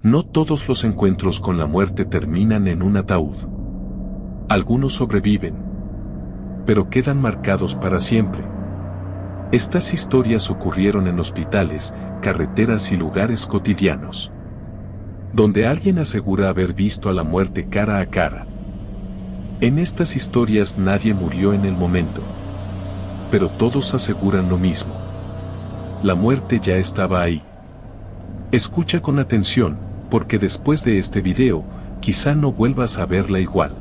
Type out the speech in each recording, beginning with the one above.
No todos los encuentros con la muerte terminan en un ataúd. Algunos sobreviven, pero quedan marcados para siempre. Estas historias ocurrieron en hospitales, carreteras y lugares cotidianos, donde alguien asegura haber visto a la muerte cara a cara. En estas historias nadie murió en el momento, pero todos aseguran lo mismo. La muerte ya estaba ahí. Escucha con atención, porque después de este video, quizá no vuelvas a verla igual.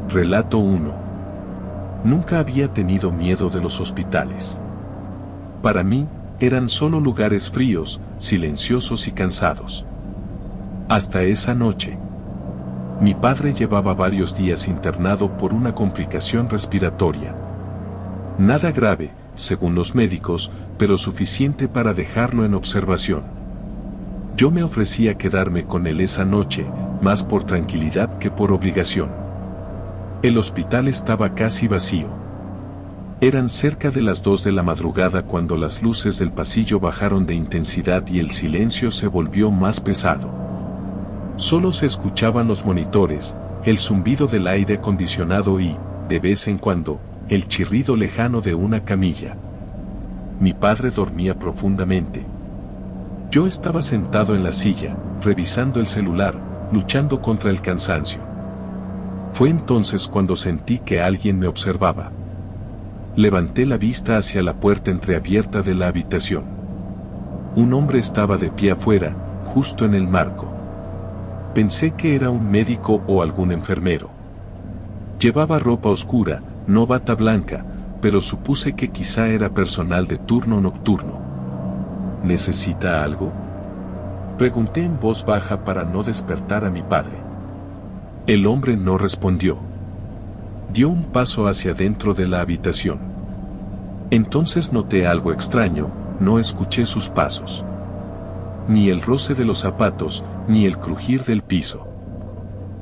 Relato 1. Nunca había tenido miedo de los hospitales. Para mí, eran solo lugares fríos, silenciosos y cansados. Hasta esa noche. Mi padre llevaba varios días internado por una complicación respiratoria. Nada grave, según los médicos, pero suficiente para dejarlo en observación. Yo me ofrecía quedarme con él esa noche, más por tranquilidad que por obligación. El hospital estaba casi vacío. Eran cerca de las 2 de la madrugada cuando las luces del pasillo bajaron de intensidad y el silencio se volvió más pesado. Solo se escuchaban los monitores, el zumbido del aire acondicionado y, de vez en cuando, el chirrido lejano de una camilla. Mi padre dormía profundamente. Yo estaba sentado en la silla, revisando el celular, luchando contra el cansancio. Fue entonces cuando sentí que alguien me observaba. Levanté la vista hacia la puerta entreabierta de la habitación. Un hombre estaba de pie afuera, justo en el marco. Pensé que era un médico o algún enfermero. Llevaba ropa oscura, no bata blanca, pero supuse que quizá era personal de turno nocturno. ¿Necesita algo?, pregunté en voz baja para no despertar a mi padre. El hombre no respondió. Dio un paso hacia dentro de la habitación. Entonces noté algo extraño, no escuché sus pasos. Ni el roce de los zapatos, ni el crujir del piso.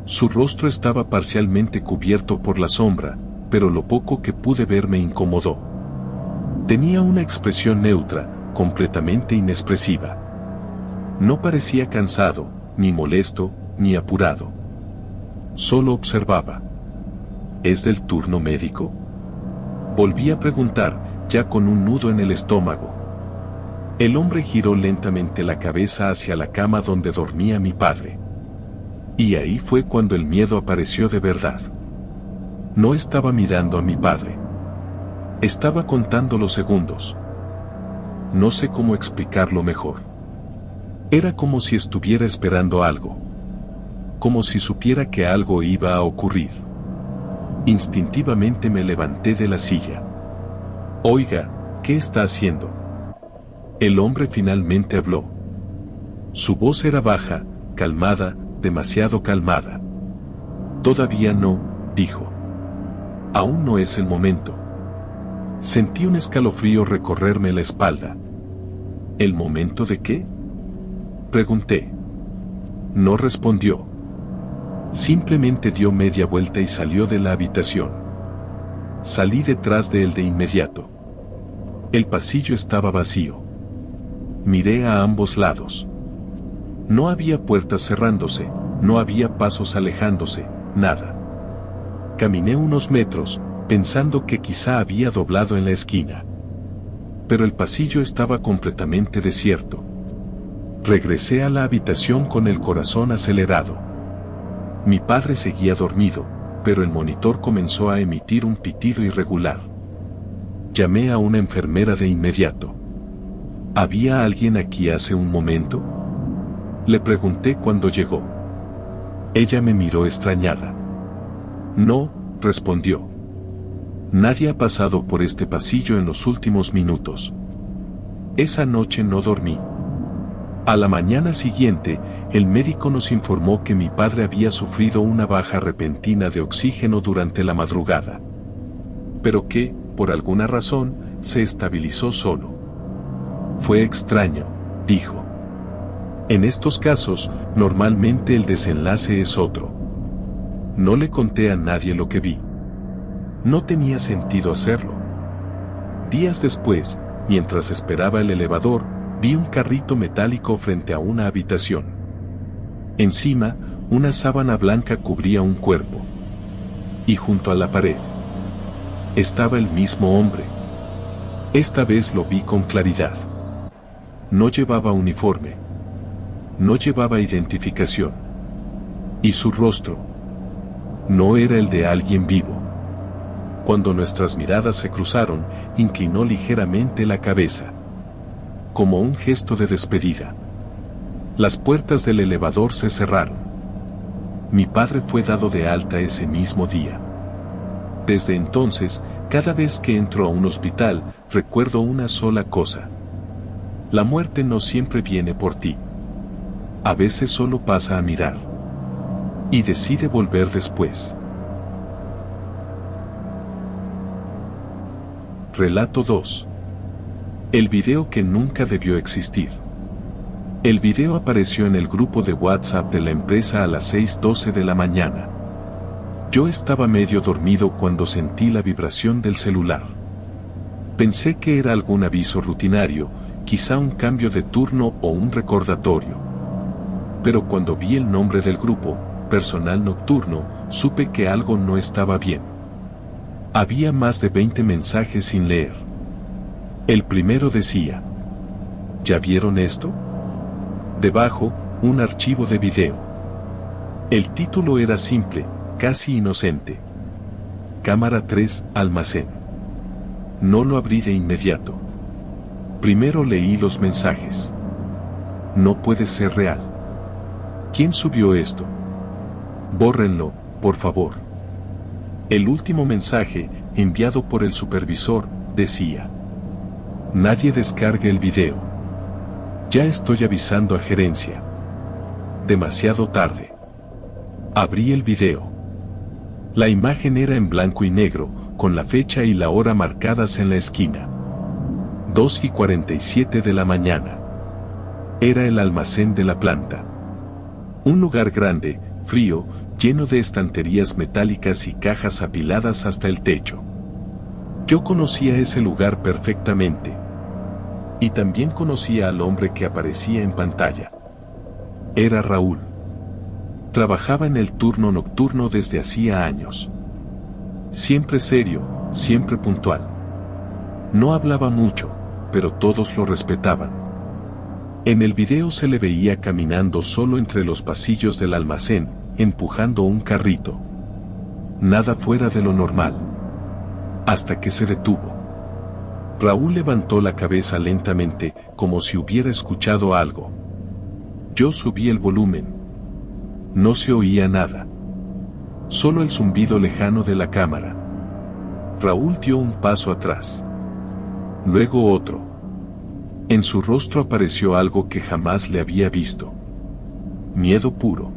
Su rostro estaba parcialmente cubierto por la sombra, pero lo poco que pude ver me incomodó. Tenía una expresión neutra, completamente inexpresiva. No parecía cansado, ni molesto, ni apurado. Solo observaba. ¿Es del turno médico?, volví a preguntar, ya con un nudo en el estómago. El hombre giró lentamente la cabeza hacia la cama donde dormía mi padre. Y ahí fue cuando el miedo apareció de verdad. No estaba mirando a mi padre. Estaba contando los segundos. No sé cómo explicarlo mejor. Era como si estuviera esperando algo. Como si supiera que algo iba a ocurrir. Instintivamente me levanté de la silla. Oiga, ¿qué está haciendo?, el hombre finalmente habló. Su voz era baja, calmada, demasiado calmada. Todavía no, dijo. Aún no es el momento. Sentí un escalofrío recorrerme la espalda. ¿El momento de qué?, pregunté. No respondió. Simplemente dio media vuelta y salió de la habitación. Salí detrás de él de inmediato. El pasillo estaba vacío. Miré a ambos lados. No había puertas cerrándose, no había pasos alejándose, nada. Caminé unos metros, pensando que quizá había doblado en la esquina. Pero el pasillo estaba completamente desierto. Regresé a la habitación con el corazón acelerado. Mi padre seguía dormido, pero el monitor comenzó a emitir un pitido irregular. Llamé a una enfermera de inmediato. ¿Había alguien aquí hace un momento?, le pregunté cuando llegó. Ella me miró extrañada. No, respondió. Nadie ha pasado por este pasillo en los últimos minutos. Esa noche no dormí. A la mañana siguiente, el médico nos informó que mi padre había sufrido una baja repentina de oxígeno durante la madrugada. Pero que, por alguna razón, se estabilizó solo. Fue extraño, dijo. En estos casos, normalmente el desenlace es otro. No le conté a nadie lo que vi. No tenía sentido hacerlo. Días después, mientras esperaba el elevador, Vi un carrito metálico frente a una habitación. Encima, una sábana blanca cubría un cuerpo. Y junto a la pared estaba el mismo hombre. Esta vez lo vi con claridad. No llevaba uniforme. No llevaba identificación. Y su rostro no era el de alguien vivo. Cuando nuestras miradas se cruzaron, inclinó ligeramente la cabeza, como un gesto de despedida. Las puertas del elevador se cerraron. Mi padre fue dado de alta ese mismo día. Desde entonces, cada vez que entro a un hospital, recuerdo una sola cosa. La muerte no siempre viene por ti. A veces solo pasa a mirar. Y decide volver después. Relato 2. El video que nunca debió existir. El video apareció en el grupo de WhatsApp de la empresa a las 6:12 de la mañana. Yo estaba medio dormido cuando sentí la vibración del celular. Pensé que era algún aviso rutinario, quizá un cambio de turno o un recordatorio. Pero cuando vi el nombre del grupo, Personal Nocturno, supe que algo no estaba bien. Había más de 20 mensajes sin leer. El primero decía: ¿ya vieron esto? Debajo, un archivo de video. El título era simple, casi inocente. Cámara 3, almacén. No lo abrí de inmediato. Primero leí los mensajes. No puede ser real. ¿Quién subió esto? Bórrenlo, por favor. El último mensaje, enviado por el supervisor, decía: nadie descargue el video. Ya estoy avisando a gerencia. Demasiado tarde. Abrí el video. La imagen era en blanco y negro, con la fecha y la hora marcadas en la esquina. 2:47 de la mañana. Era el almacén de la planta. Un lugar grande, frío, lleno de estanterías metálicas y cajas apiladas hasta el techo. Yo conocía ese lugar perfectamente. Y también conocía al hombre que aparecía en pantalla. Era Raúl. Trabajaba en el turno nocturno desde hacía años. Siempre serio, siempre puntual. No hablaba mucho, pero todos lo respetaban. En el video se le veía caminando solo entre los pasillos del almacén, empujando un carrito. Nada fuera de lo normal. Hasta que se detuvo. Raúl levantó la cabeza lentamente, como si hubiera escuchado algo. Yo subí el volumen. No se oía nada. Solo el zumbido lejano de la cámara. Raúl dio un paso atrás. Luego otro. En su rostro apareció algo que jamás le había visto. Miedo puro.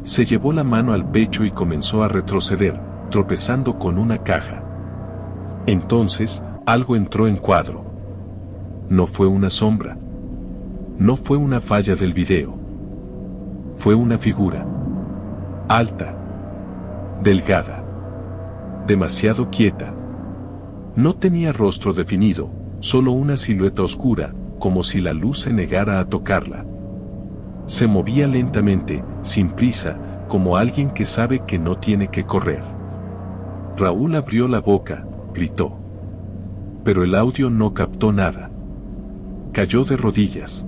Se llevó la mano al pecho y comenzó a retroceder, tropezando con una caja. Entonces, algo entró en cuadro. No fue una sombra. No fue una falla del video. Fue una figura. Alta. Delgada. Demasiado quieta. No tenía rostro definido, solo una silueta oscura, como si la luz se negara a tocarla. Se movía lentamente, sin prisa, como alguien que sabe que no tiene que correr. Raúl abrió la boca, gritó. Pero el audio no captó nada. Cayó de rodillas.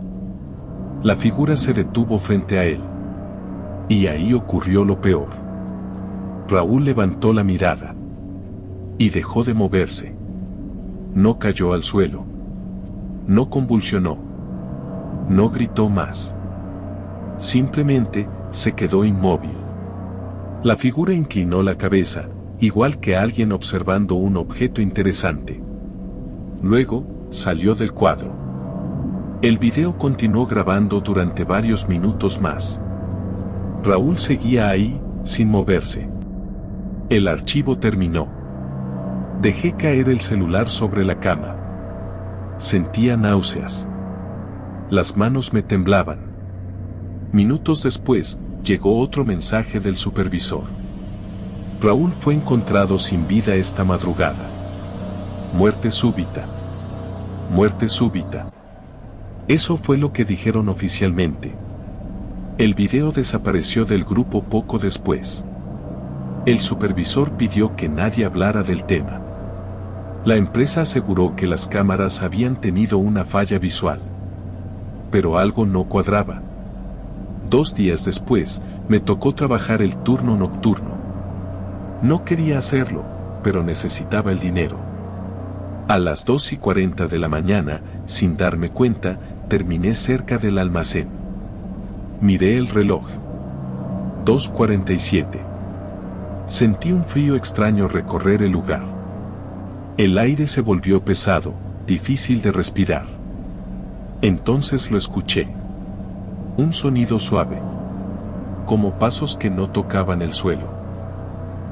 La figura se detuvo frente a él. Y ahí ocurrió lo peor. Raúl levantó la mirada. Y dejó de moverse. No cayó al suelo. No convulsionó. No gritó más. Simplemente, se quedó inmóvil. La figura inclinó la cabeza, igual que alguien observando un objeto interesante. Luego, salió del cuadro. El video continuó grabando durante varios minutos más. Raúl seguía ahí, sin moverse. El archivo terminó. Dejé caer el celular sobre la cama. Sentía náuseas. Las manos me temblaban. Minutos después, llegó otro mensaje del supervisor. Raúl fue encontrado sin vida esta madrugada. Muerte súbita. Muerte súbita. Eso fue lo que dijeron oficialmente. El video desapareció del grupo poco después. El supervisor pidió que nadie hablara del tema. La empresa aseguró que las cámaras habían tenido una falla visual. Pero algo no cuadraba. 2 días después, me tocó trabajar el turno nocturno. No quería hacerlo, pero necesitaba el dinero. A las 2:40 de la mañana, sin darme cuenta, terminé cerca del almacén. Miré el reloj. 2:47. Sentí un frío extraño recorrer el lugar. El aire se volvió pesado, difícil de respirar. Entonces lo escuché. Un sonido suave, como pasos que no tocaban el suelo.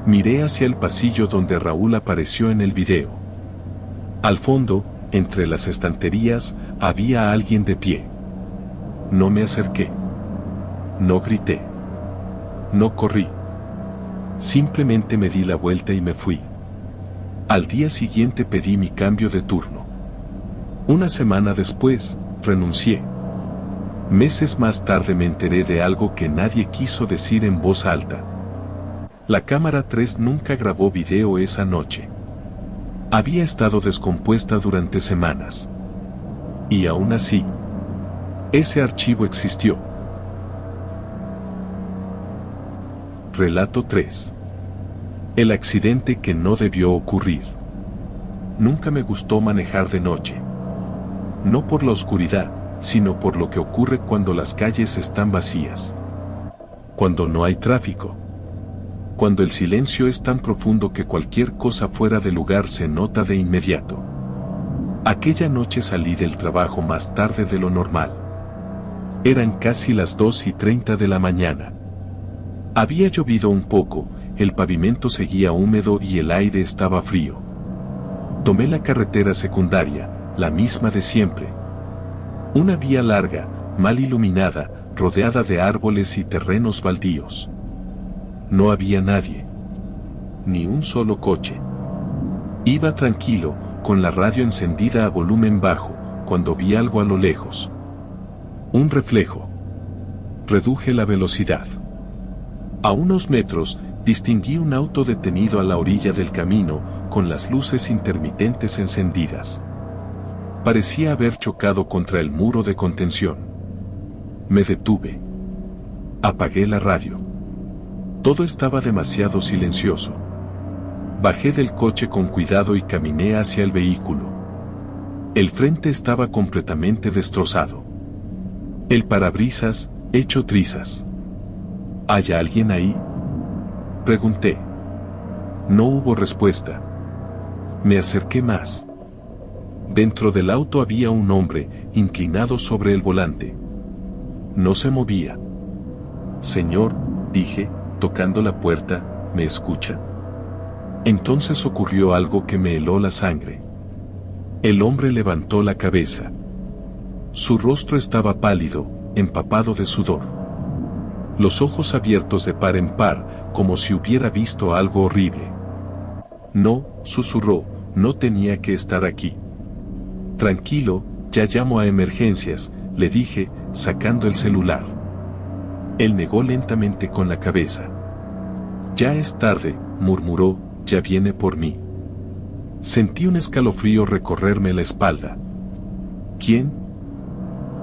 Miré hacia el pasillo donde Raúl apareció en el video. Al fondo, entre las estanterías, había alguien de pie. No me acerqué. No grité. No corrí. Simplemente me di la vuelta y me fui. Al día siguiente pedí mi cambio de turno. Una semana después, renuncié. Meses más tarde me enteré de algo que nadie quiso decir en voz alta. La cámara 3 nunca grabó video esa noche. Había estado descompuesta durante semanas. Y aún así, ese archivo existió. Relato 3. El accidente que no debió ocurrir. Nunca me gustó manejar de noche. No por la oscuridad, sino por lo que ocurre cuando las calles están vacías. Cuando no hay tráfico. Cuando el silencio es tan profundo que cualquier cosa fuera de lugar se nota de inmediato. Aquella noche salí del trabajo más tarde de lo normal. Eran casi las 2:30 de la mañana. Había llovido un poco, el pavimento seguía húmedo y el aire estaba frío. Tomé la carretera secundaria, la misma de siempre. Una vía larga, mal iluminada, rodeada de árboles y terrenos baldíos. No había nadie. Ni un solo coche. Iba tranquilo, con la radio encendida a volumen bajo, cuando vi algo a lo lejos. Un reflejo. Reduje la velocidad. A unos metros, distinguí un auto detenido a la orilla del camino, con las luces intermitentes encendidas. Parecía haber chocado contra el muro de contención. Me detuve. Apagué la radio. Todo estaba demasiado silencioso. Bajé del coche con cuidado y caminé hacia el vehículo. El frente estaba completamente destrozado. El parabrisas, hecho trizas. ¿Hay alguien ahí?, pregunté. No hubo respuesta. Me acerqué más. Dentro del auto había un hombre, inclinado sobre el volante. No se movía. Señor, dije, tocando la puerta, ¿me escucha? Entonces ocurrió algo que me heló la sangre. El hombre levantó la cabeza. Su rostro estaba pálido, empapado de sudor. Los ojos abiertos de par en par, como si hubiera visto algo horrible. No, susurró, no tenía que estar aquí. Tranquilo, ya llamo a emergencias, le dije, sacando el celular. Él negó lentamente con la cabeza. Ya es tarde, murmuró, ya viene por mí. Sentí un escalofrío recorrerme la espalda. ¿Quién?,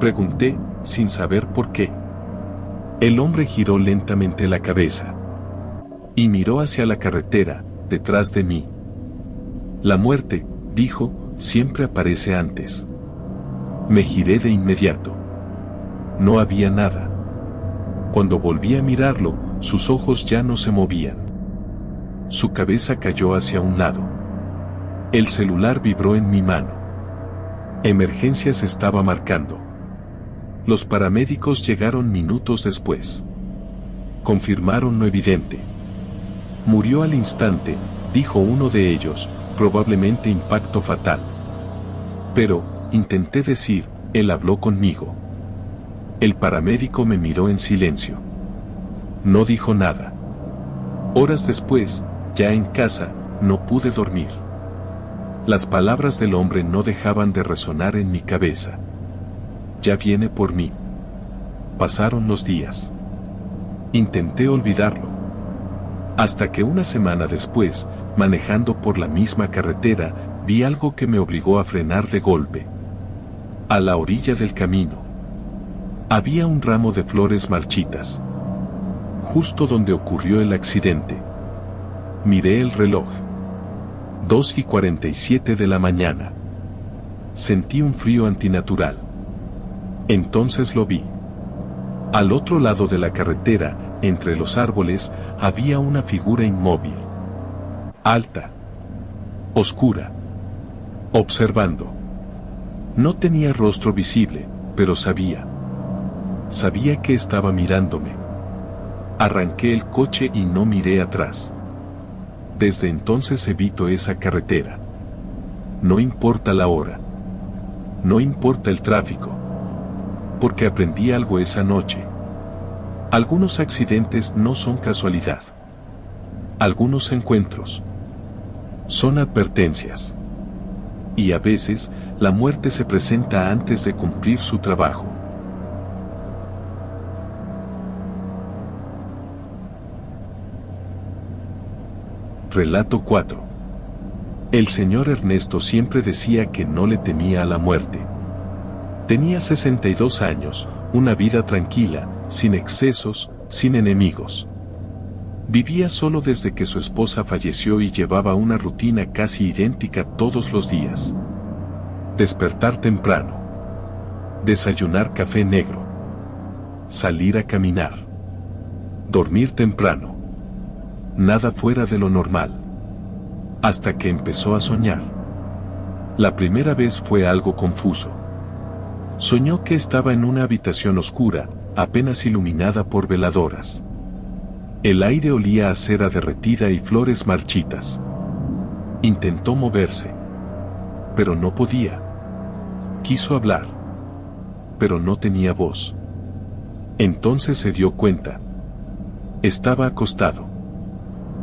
pregunté, sin saber por qué. El hombre giró lentamente la cabeza y miró hacia la carretera, detrás de mí. La muerte, dijo, siempre aparece antes. Me giré de inmediato. No había nada. Cuando volví a mirarlo, sus ojos ya no se movían. Su cabeza cayó hacia un lado. El celular vibró en mi mano. Emergencias estaba marcando. Los paramédicos llegaron minutos después. Confirmaron lo evidente. Murió al instante, dijo uno de ellos, probablemente impacto fatal. Pero, intenté decir, él habló conmigo. El paramédico me miró en silencio. No dijo nada. Horas después, ya en casa, no pude dormir. Las palabras del hombre no dejaban de resonar en mi cabeza. ya viene por mí. Pasaron los días. Intenté olvidarlo. Hasta que una semana después, manejando por la misma carretera, vi algo que me obligó a frenar de golpe. A la orilla del camino había un ramo de flores marchitas, justo donde ocurrió el accidente. Miré el reloj. 2:47 de la mañana. Sentí un frío antinatural. Entonces lo vi. Al otro lado de la carretera, entre los árboles, había una figura inmóvil. Alta. Oscura. Observando. No tenía rostro visible, pero sabía. Sabía que estaba mirándome. Arranqué el coche y no miré atrás. Desde entonces evito esa carretera. No importa la hora. No importa el tráfico. Porque aprendí algo esa noche. Algunos accidentes no son casualidad. Algunos encuentros son advertencias. Y a veces, la muerte se presenta antes de cumplir su trabajo. Relato 4. El señor Ernesto siempre decía que no le temía a la muerte. Tenía 62 años, una vida tranquila, sin excesos, sin enemigos. Vivía solo desde que su esposa falleció y llevaba una rutina casi idéntica todos los días. Despertar temprano. Desayunar café negro. Salir a caminar. Dormir temprano. Nada fuera de lo normal. Hasta que empezó a soñar. La primera vez fue algo confuso. Soñó que estaba en una habitación oscura, apenas iluminada por veladoras. El aire olía a cera derretida y flores marchitas. Intentó moverse, pero no podía. Quiso hablar, pero no tenía voz. Entonces se dio cuenta. Estaba acostado.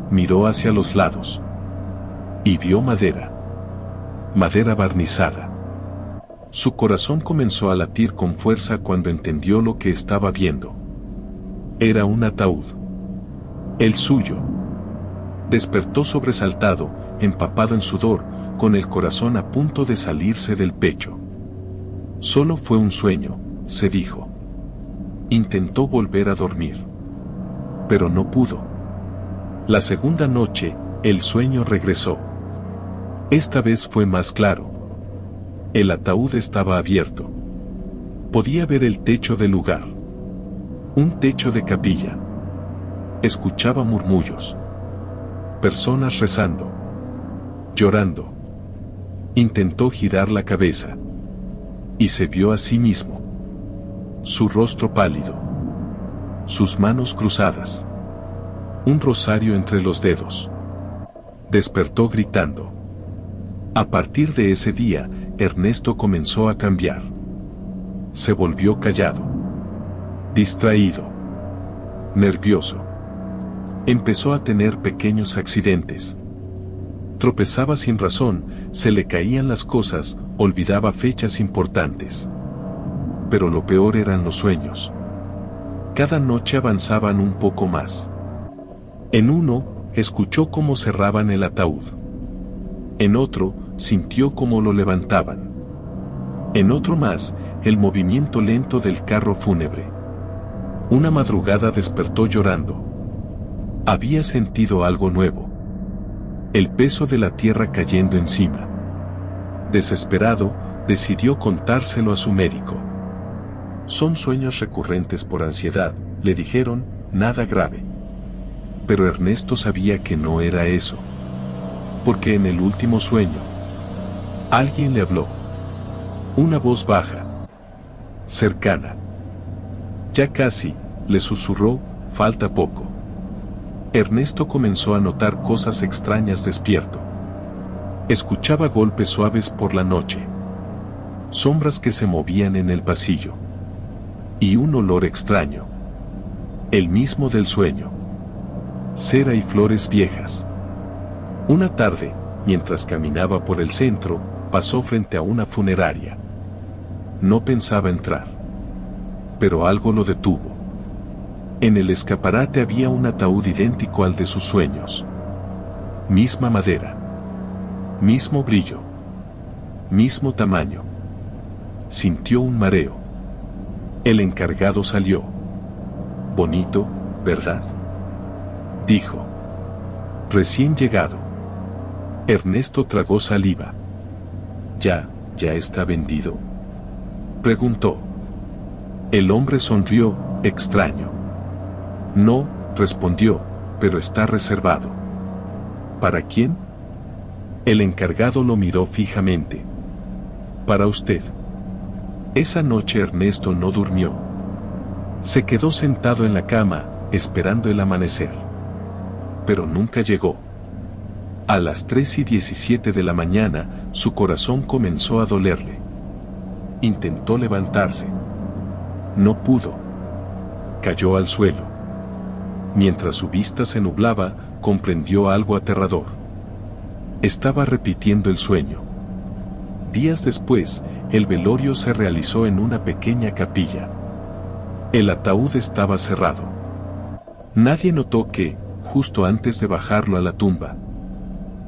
Miró hacia los lados y vio madera. Madera barnizada. Su corazón comenzó a latir con fuerza cuando entendió lo que estaba viendo. Era un ataúd. El suyo. Despertó sobresaltado, empapado en sudor, con el corazón a punto de salirse del pecho. Solo fue un sueño, se dijo. Intentó volver a dormir, pero no pudo. La segunda noche, el sueño regresó. Esta vez fue más claro. El ataúd estaba abierto. Podía ver el techo del lugar. Un techo de capilla. Escuchaba murmullos. Personas rezando. Llorando. Intentó girar la cabeza. Y se vio a sí mismo. Su rostro pálido. Sus manos cruzadas. Un rosario entre los dedos. Despertó gritando. A partir de ese día, Ernesto comenzó a cambiar. Se volvió callado. Distraído. Nervioso. Empezó a tener pequeños accidentes. Tropezaba sin razón, se le caían las cosas, olvidaba fechas importantes. Pero lo peor eran los sueños. Cada noche avanzaban un poco más. En uno, escuchó cómo cerraban el ataúd. En otro, sintió cómo lo levantaban. En otro más, el movimiento lento del carro fúnebre. Una madrugada despertó llorando. Había sentido algo nuevo. El peso de la tierra cayendo encima. Desesperado, decidió contárselo a su médico. Son sueños recurrentes por ansiedad, le dijeron, nada grave. Pero Ernesto sabía que no era eso. Porque en el último sueño, alguien le habló. Una voz baja. Cercana. Ya casi, le susurró, falta poco. Ernesto comenzó a notar cosas extrañas despierto. Escuchaba golpes suaves por la noche. Sombras que se movían en el pasillo. Y un olor extraño. El mismo del sueño. Cera y flores viejas. Una tarde, mientras caminaba por el centro, pasó frente a una funeraria. No pensaba entrar. pero algo lo detuvo. En el escaparate había un ataúd idéntico al de sus sueños. Misma madera. Mismo brillo. Mismo tamaño. Sintió un mareo. El encargado salió. Bonito, ¿verdad?, dijo. Recién llegado. Ernesto tragó saliva. ¿Ya está vendido?, preguntó. El hombre sonrió, extraño. No, respondió, pero está reservado. ¿Para quién? El encargado lo miró fijamente. Para usted. Esa noche Ernesto no durmió. Se quedó sentado en la cama, esperando el amanecer. Pero nunca llegó. A las 3:17 de la mañana, su corazón comenzó a dolerle. Intentó levantarse. No pudo. Cayó al suelo. Mientras su vista se nublaba, comprendió algo aterrador. Estaba repitiendo el sueño. Días después, el velorio se realizó en una pequeña capilla. El ataúd estaba cerrado. Nadie notó que, justo antes de bajarlo a la tumba,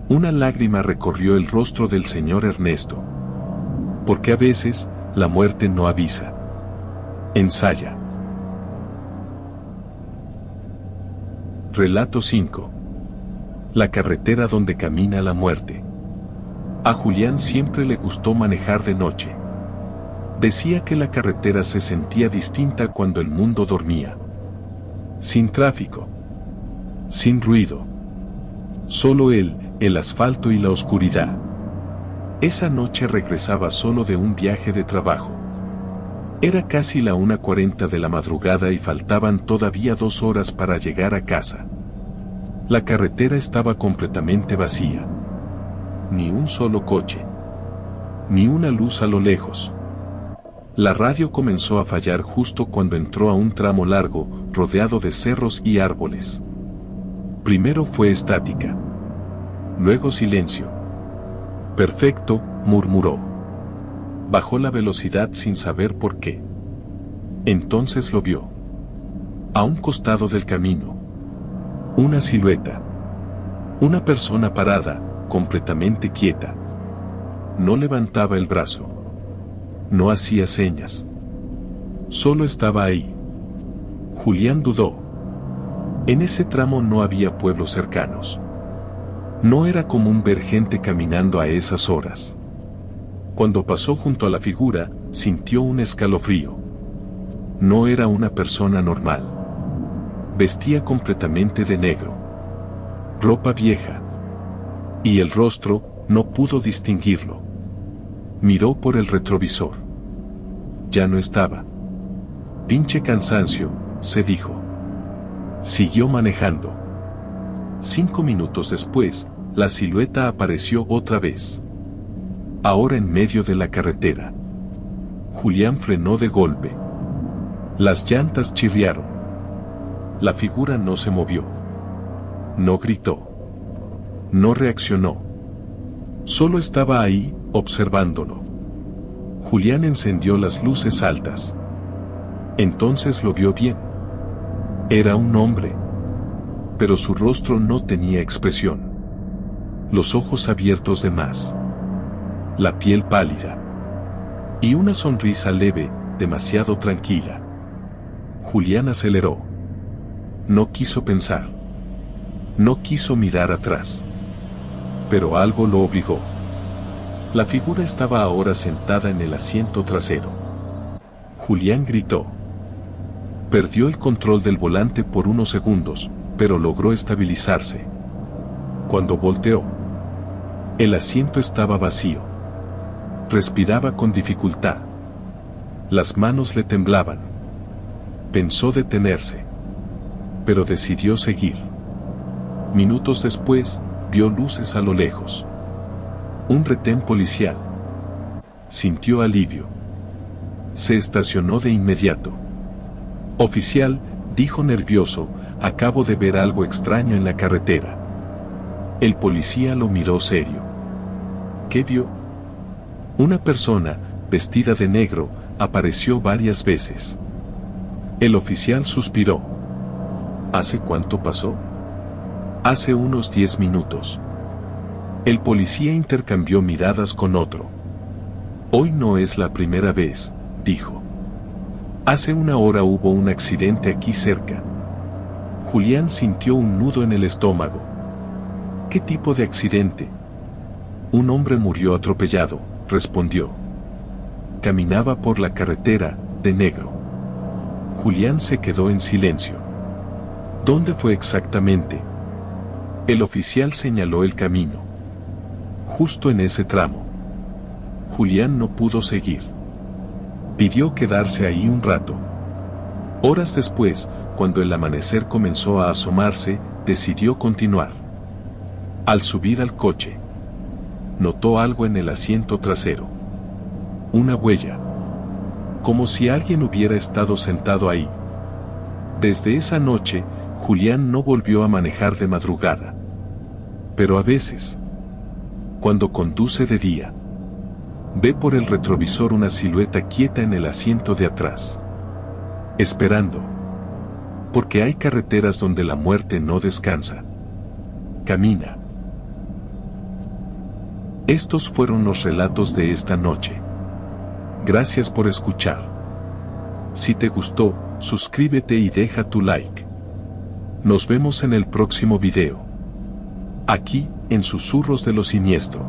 una lágrima recorrió el rostro del señor Ernesto. Porque a veces, la muerte no avisa. Ensaya. Relato 5. La carretera donde camina la muerte. A Julián siempre le gustó manejar de noche. Decía que la carretera se sentía distinta cuando el mundo dormía. Sin tráfico. Sin ruido. Solo él, el asfalto y la oscuridad. Esa noche regresaba solo de un viaje de trabajo. Era casi la 1:40 de la madrugada y faltaban todavía 2 horas para llegar a casa. La carretera estaba completamente vacía. Ni un solo coche. Ni una luz a lo lejos. La radio comenzó a fallar justo cuando entró a un tramo largo, rodeado de cerros y árboles. Primero fue estática. Luego silencio. Perfecto, murmuró. Bajó la velocidad sin saber por qué. Entonces lo vio. A un costado del camino. Una silueta. Una persona parada, completamente quieta. No levantaba el brazo. No hacía señas. Solo estaba ahí. Julián dudó. En ese tramo no había pueblos cercanos. No era común ver gente caminando a esas horas. Cuando pasó junto a la figura, sintió un escalofrío. No era una persona normal. Vestía completamente de negro. Ropa vieja. Y el rostro, no pudo distinguirlo. Miró por el retrovisor. Ya no estaba. Pinche cansancio, se dijo. Siguió manejando. 5 minutos después, la silueta apareció otra vez. Ahora en medio de la carretera. Julián frenó de golpe. Las llantas chirriaron. La figura no se movió. No gritó. No reaccionó. Solo estaba ahí, observándolo. Julián encendió las luces altas. Entonces lo vio bien. Era un hombre. Pero su rostro no tenía expresión. Los ojos abiertos de más. La piel pálida. Y una sonrisa leve, demasiado tranquila. Julián aceleró. No quiso pensar. No quiso mirar atrás. Pero algo lo obligó. La figura estaba ahora sentada en el asiento trasero. Julián gritó. Perdió el control del volante por unos segundos, pero logró estabilizarse. Cuando volteó, el asiento estaba vacío. Respiraba con dificultad. Las manos le temblaban. Pensó detenerse, pero decidió seguir. Minutos después, vio luces a lo lejos. Un retén policial. Sintió alivio. Se estacionó de inmediato. Oficial, dijo nervioso, acabo de ver algo extraño en la carretera. El policía lo miró serio. ¿Qué vio? Una persona, vestida de negro, apareció varias veces. El oficial suspiró. ¿Hace cuánto pasó? Hace unos 10 minutos. El policía intercambió miradas con otro. Hoy no es la primera vez, dijo. Hace una hora hubo un accidente aquí cerca. Julián sintió un nudo en el estómago. ¿Qué tipo de accidente? Un hombre murió atropellado, respondió. Caminaba por la carretera, de negro. Julián se quedó en silencio. ¿Dónde fue exactamente? El oficial señaló el camino. Justo en ese tramo. Julián no pudo seguir. Pidió quedarse ahí un rato. Horas después, cuando el amanecer comenzó a asomarse, decidió continuar. Al subir al coche, notó algo en el asiento trasero. Una huella. Como si alguien hubiera estado sentado ahí. Desde esa noche, Julián no volvió a manejar de madrugada. Pero a veces, cuando conduce de día, ve por el retrovisor una silueta quieta en el asiento de atrás. Esperando. Porque hay carreteras donde la muerte no descansa. Camina. Estos fueron los relatos de esta noche. Gracias por escuchar. Si te gustó, suscríbete y deja tu like. Nos vemos en el próximo video. Aquí, en Susurros de lo Siniestro.